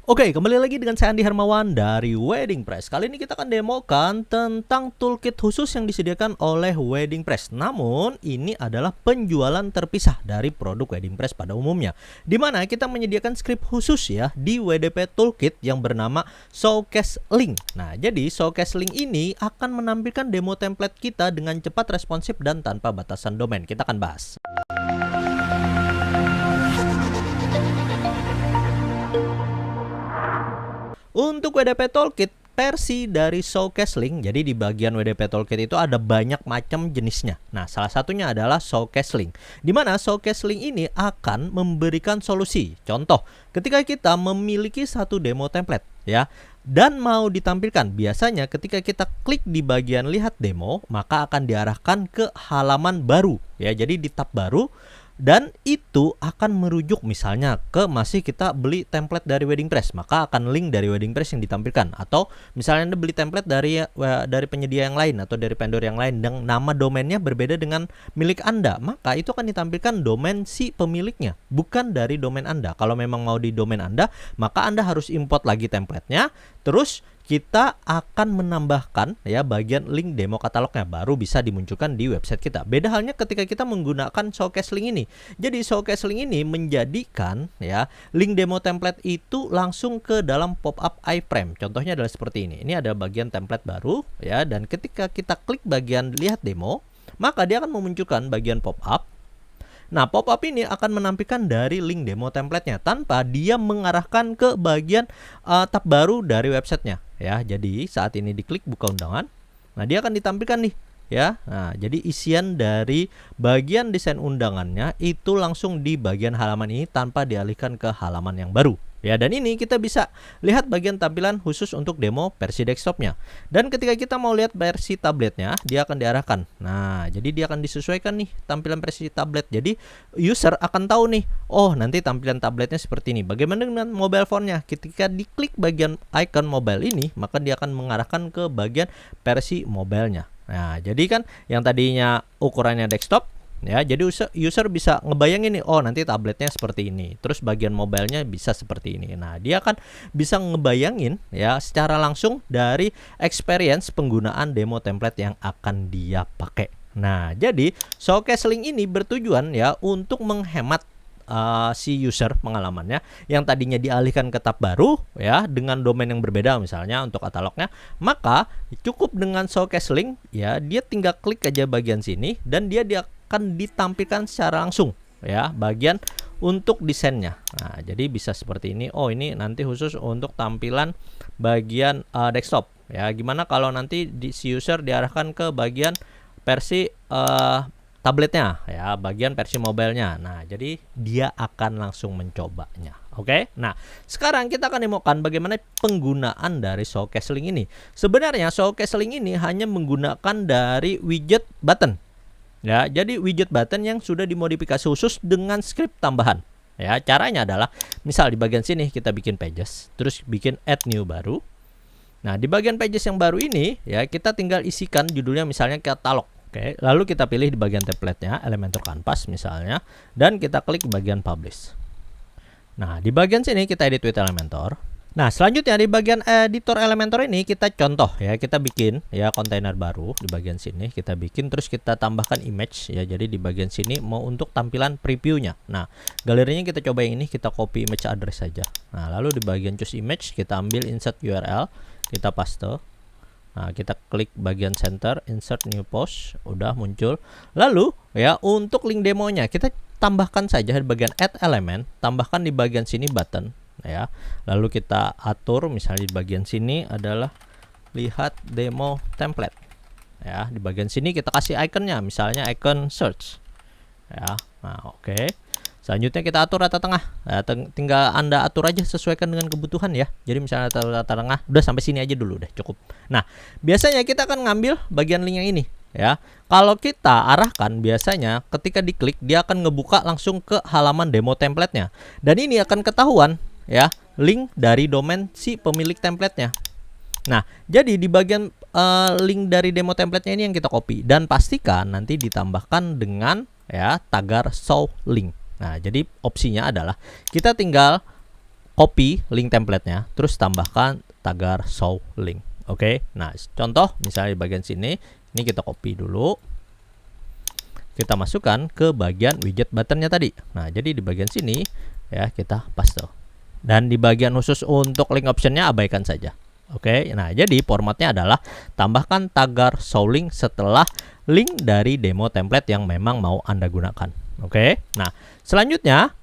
Oke, kembali lagi dengan saya Andi Hermawan dari Wedding Press. Kali ini kita akan demokan tentang toolkit khusus yang disediakan oleh Wedding Press. Namun, ini adalah penjualan terpisah dari produk Wedding Press pada umumnya. Di mana kita menyediakan script khusus ya di WDP Toolkit yang bernama Showcase Link. Nah, jadi Showcase Link ini akan menampilkan demo template kita dengan cepat, responsif, dan tanpa batasan domain. Kita akan bahas. Untuk WDP Toolkit versi dari Showcase Link, jadi di bagian WDP Toolkit itu ada banyak macam jenisnya. Nah, salah satunya adalah Showcase Link, di mana Showcase Link ini akan memberikan solusi. Contoh, ketika kita memiliki satu demo template ya, dan mau ditampilkan, biasanya ketika kita klik di bagian lihat demo, maka akan diarahkan ke halaman baru ya. Jadi di tab baru, dan itu akan merujuk misalnya ke masih kita beli template dari Wedding Press, maka akan link dari Wedding Press yang ditampilkan. Atau misalnya Anda beli template dari penyedia yang lain atau dari vendor yang lain dan nama domainnya berbeda dengan milik Anda, maka itu akan ditampilkan domain si pemiliknya, bukan dari domain Anda. Kalau memang mau di domain Anda, maka Anda harus import lagi templatenya, terus kita akan menambahkan ya bagian link demo katalognya, baru bisa dimunculkan di website kita. Beda halnya ketika kita menggunakan Showcase Link ini. Jadi Showcase Link ini menjadikan ya link demo template itu langsung ke dalam pop-up iframe. Contohnya adalah seperti ini. Ini ada bagian template baru ya, dan ketika kita klik bagian lihat demo, maka dia akan memunculkan bagian pop-up. Nah, pop-up ini akan menampilkan dari link demo templatenya tanpa dia mengarahkan ke bagian tab baru dari websitenya ya. Jadi saat ini diklik buka undangan, nah dia akan ditampilkan nih ya. Nah, jadi isian dari bagian desain undangannya itu langsung di bagian halaman ini tanpa dialihkan ke halaman yang baru ya. Dan ini kita bisa lihat bagian tampilan khusus untuk demo versi desktopnya. Dan ketika kita mau lihat versi tabletnya, dia akan diarahkan. Nah, jadi dia akan disesuaikan nih tampilan versi tablet. Jadi user akan tahu nih, oh nanti tampilan tabletnya seperti ini. Bagaimana dengan mobile phone-nya? Ketika diklik bagian icon mobile ini, maka dia akan mengarahkan ke bagian versi mobile-nya. Nah, jadi kan yang tadinya ukurannya desktop ya, jadi user bisa ngebayangin nih, oh nanti tabletnya seperti ini, terus bagian mobilenya bisa seperti ini. Nah, dia akan bisa ngebayangin ya secara langsung dari experience penggunaan demo template yang akan dia pakai. Nah, jadi Showcase Link ini bertujuan ya untuk menghemat si user pengalamannya yang tadinya dialihkan ke tab baru ya dengan domain yang berbeda misalnya untuk katalognya, maka cukup dengan Showcase Link ya, dia tinggal klik aja bagian sini dan dia akan ditampilkan secara langsung ya bagian untuk desainnya. Nah, jadi bisa seperti ini. Oh, ini nanti khusus untuk tampilan bagian desktop ya. Gimana kalau nanti si user diarahkan ke bagian versi tabletnya ya, bagian versi mobilenya. Nah, jadi dia akan langsung mencobanya. Oke. Nah, sekarang kita akan demokan bagaimana penggunaan dari Showcase Link ini. Sebenarnya Showcase Link ini hanya menggunakan dari widget button. Ya, jadi widget button yang sudah dimodifikasi khusus dengan script tambahan. Ya, caranya adalah misal di bagian sini kita bikin pages, terus bikin add new baru. Nah, di bagian pages yang baru ini ya, kita tinggal isikan judulnya misalnya katalog. Oke, lalu kita pilih di bagian template-nya Elementor Canvas misalnya, dan kita klik bagian publish. Nah, di bagian sini kita edit with Elementor. Nah, selanjutnya di bagian editor Elementor ini kita contoh ya, kita bikin ya kontainer baru di bagian sini kita bikin, terus kita tambahkan image ya. Jadi di bagian sini mau untuk tampilan previewnya. Nah, galerinya kita coba yang ini, kita copy image address saja. Nah, lalu di bagian choose image kita ambil insert URL, kita paste. Nah, kita klik bagian center, insert new post, udah muncul. Lalu ya untuk link demonya kita tambahkan saja di bagian add element, tambahkan di bagian sini button ya. Lalu kita atur misalnya di bagian sini adalah lihat demo template. Ya, di bagian sini kita kasih ikonnya, misalnya icon search. Ya. Nah, oke. Selanjutnya kita atur rata tengah. Nah, tinggal Anda atur aja sesuaikan dengan kebutuhan ya. Jadi misalnya rata tengah, udah sampai sini aja dulu deh, cukup. Nah, biasanya kita akan ngambil bagian link yang ini ya. Kalau kita arahkan, biasanya ketika diklik dia akan ngebuka langsung ke halaman demo templatenya. Dan ini akan ketahuan ya link dari domain si pemilik templatenya. Nah, jadi di bagian link dari demo templatenya ini yang kita copy dan pastikan nanti ditambahkan dengan ya tagar show link. Nah, jadi opsinya adalah kita tinggal copy link templatenya, terus tambahkan tagar show link. Oke, nah contoh misalnya di bagian sini, ini kita copy dulu, kita masukkan ke bagian widget buttonnya tadi. Nah, jadi di bagian sini ya kita paste. Dan di bagian khusus untuk link optionnya abaikan saja. Oke, nah jadi formatnya adalah tambahkan tagar show link setelah link dari demo template yang memang mau Anda gunakan. Oke, nah selanjutnya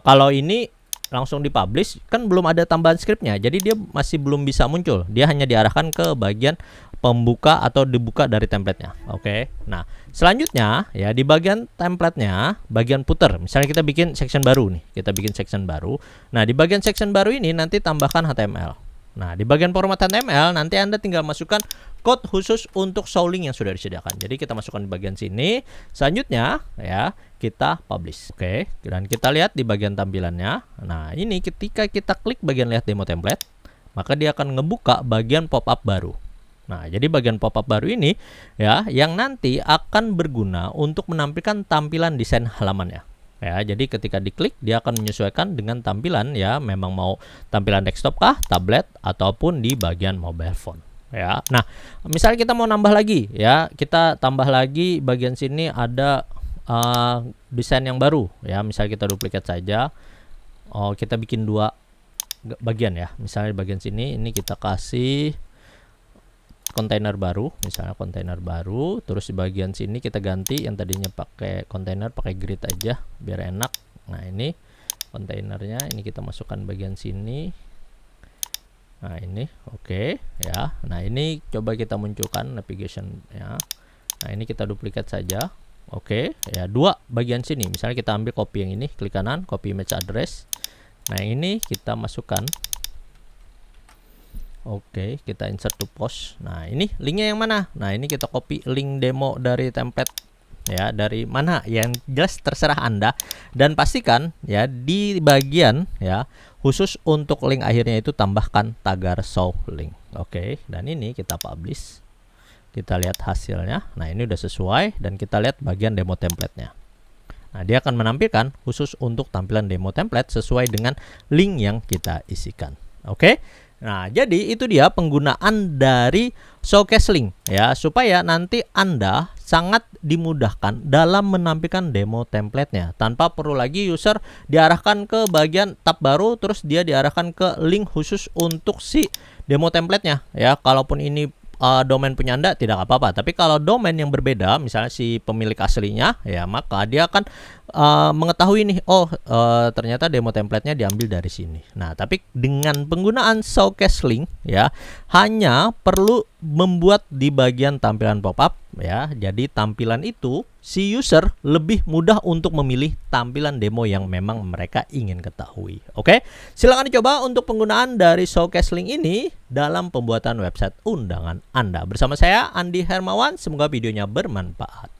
kalau ini langsung dipublish kan belum ada tambahan scriptnya, jadi dia masih belum bisa muncul. Dia hanya diarahkan ke bagian pembuka atau dibuka dari templatenya. Oke, nah selanjutnya ya di bagian templatenya, bagian footer, misalnya kita bikin section baru nih, kita bikin section baru. Nah di bagian section baru ini nanti tambahkan HTML. Nah di bagian format HTML nanti Anda tinggal masukkan code khusus untuk show link yang sudah disediakan. Jadi kita masukkan di bagian sini. Selanjutnya ya kita publish. Oke, dan kita lihat di bagian tampilannya. Nah, ini ketika kita klik bagian lihat demo template, maka dia akan ngebuka bagian pop-up baru. Nah, jadi bagian pop-up baru ini ya yang nanti akan berguna untuk menampilkan tampilan desain halamannya. Ya, jadi ketika diklik dia akan menyesuaikan dengan tampilan ya, memang mau tampilan desktop kah, tablet ataupun di bagian mobile phone. Ya. Nah, misalnya kita mau nambah lagi ya, kita tambah lagi bagian sini ada desain yang baru ya, misalnya kita duplikat saja. Kita bikin dua bagian ya, misalnya di bagian sini ini kita kasih kontainer baru, misalnya kontainer baru, terus di bagian sini kita ganti yang tadinya pakai kontainer pakai grid aja biar enak. Nah, ini kontainernya ini kita masukkan bagian sini. Nah, ini oke ya. Nah, ini coba kita munculkan navigation ya. Nah, ini kita duplikat saja. Oke, ya dua bagian sini. Misalnya kita ambil copy yang ini, klik kanan, copy image address. Nah, ini kita masukkan. Oke, kita insert to post. Nah, ini linknya yang mana? Nah, ini kita copy link demo dari template ya, dari mana yang jelas terserah Anda, dan pastikan ya di bagian ya khusus untuk link akhirnya itu tambahkan tagar show link. Oke, dan ini kita publish. Kita lihat hasilnya. Nah, ini udah sesuai dan kita lihat bagian demo template-nya. Nah, dia akan menampilkan khusus untuk tampilan demo template sesuai dengan link yang kita isikan. Oke. Nah, jadi itu dia penggunaan dari showcase link ya, supaya nanti Anda sangat dimudahkan dalam menampilkan demo template-nya tanpa perlu lagi user diarahkan ke bagian tab baru terus dia diarahkan ke link khusus untuk si demo template-nya ya. Kalaupun ini domain punya Anda tidak apa-apa, tapi kalau domain yang berbeda misalnya si pemilik aslinya ya, maka dia akan mengetahui nih, ternyata demo template-nya diambil dari sini. Nah, tapi dengan penggunaan showcase link ya, hanya perlu membuat di bagian tampilan pop-up ya. Jadi tampilan itu si user lebih mudah untuk memilih tampilan demo yang memang mereka ingin ketahui. Oke, silakan dicoba untuk penggunaan dari showcase link ini dalam pembuatan website undangan Anda. Bersama saya Andi Hermawan, semoga videonya bermanfaat.